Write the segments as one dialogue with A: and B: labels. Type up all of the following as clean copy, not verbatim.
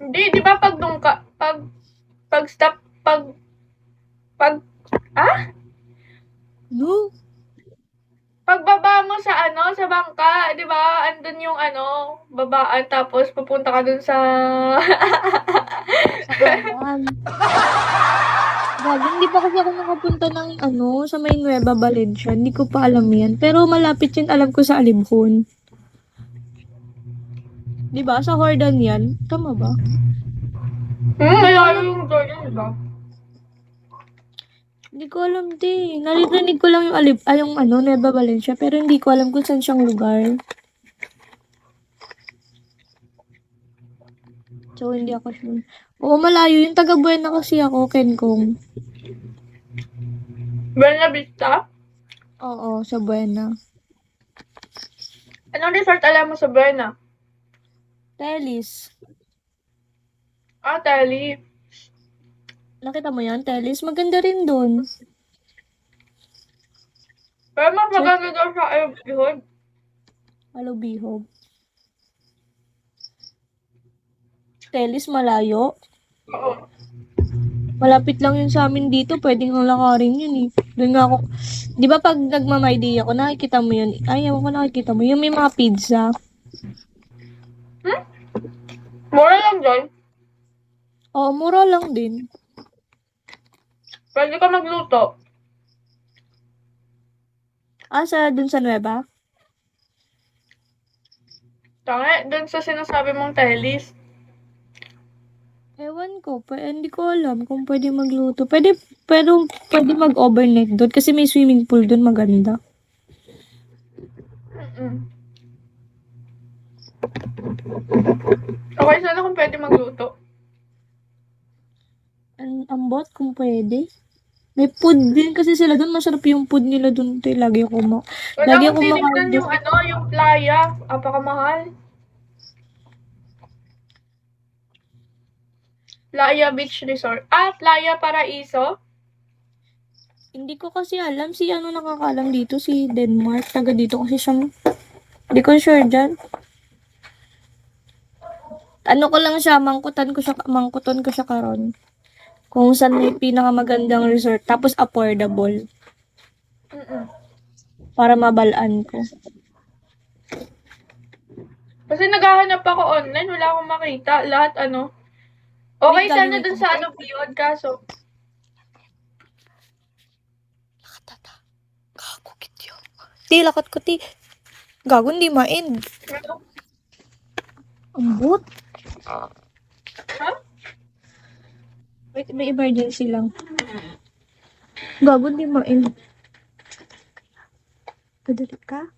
A: Hindi, di ba pag nung ka, pag stop, pag, ah?
B: No?
A: Pagbaba mo sa ano, sa bangka, di ba? Andun yung ano, babaan, tapos pupunta ka dun sa...
B: Sa kanan. Gago, hindi pa kasi ako nakapunta ng ano, sa may Nueva Valencia. Hindi ko pa alam yan. Pero malapit yun, alam ko sa Alibhon. Di ba? Sa Hordan yan. Tama ba? Hindi ko
A: malayo
B: alam.
A: yung Jordan, di ba?
B: Hindi ko alam din. Naririnig ko lang yung yung ano, Nueva Valencia. Pero hindi ko alam kung saan siyang lugar. So, hindi ako sure. Oo, malayo. Yung taga Buena kasi ako, Kenkong.
A: Buena Vista?
B: Oo, sa Buena.
A: Anong resort alam mo sa Buena?
B: Telis.
A: Ah, Tali.
B: Nakita mo yan, Telis? Maganda rin dun.
A: Pero mas
B: Sa
A: maganda daw sa Ayun.
B: Alubihog. Telis, malayo.
A: Oo.
B: Malapit lang yun sa amin dito. Pwedeng lakarin yun eh. Doon nga ako. Di ba pag nagmamay day ako, nakikita mo yun? Ay, ewan ko nakikita mo. Yung may mga pizza.
A: Hmm? Mura lang dyan.
B: Oo, mura lang din.
A: Pwede ka magluto.
B: Ah, dun sa Nueva?
A: Tangi, dun sa sinasabi mong Telis.
B: Ewan ko, hindi ko alam kung pwede magluto. Pwede mag-overnight doon kasi may swimming pool doon maganda.
A: Mm-mm. Okay, sana kung pwede magluto.
B: Ang ambot kung pwede. May food din kasi sila doon. Masarap yung food nila doon.
A: Wala
B: Lagi
A: akong
B: ako
A: tinignan
B: maka-order.
A: yung ano, yung playa. Apakamahal. Playa Beach Resort. Ah, Playa Paraiso?
B: Hindi ko kasi alam si ano nakakaalam dito, si Denmark. Taga dito kasi siya. Hindi ko sure dyan. Ano ko lang siya, mangkuton ko siya karon. Kung saan may pinakamagandang resort. Tapos affordable.
A: Mm-mm.
B: Para mabalaan ko.
A: Kasi naghahanap ako online, wala akong makita. Lahat ano. Okay,
B: Wait, galing
A: sana
B: may
A: dun sa
B: tungkol.
A: ano, Beyond, kaso.
B: Nakatata. Gago, kityo. Ti, lakot ko, ti. Gago, hindi main.
A: Ano?
B: Ambot.
A: Ha?
B: Wait, may emergency lang. Gago, hindi main. Padali ka?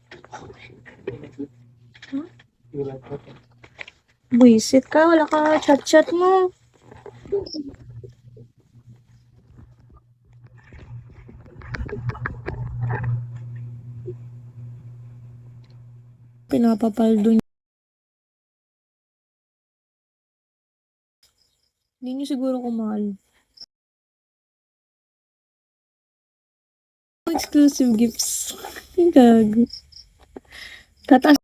B: Huh? Buisit ka, wala ka chat-chat mo. Pinapapaldo niya. Hindi niyo siguro kumahal. Exclusive gifts. Gago. Tataas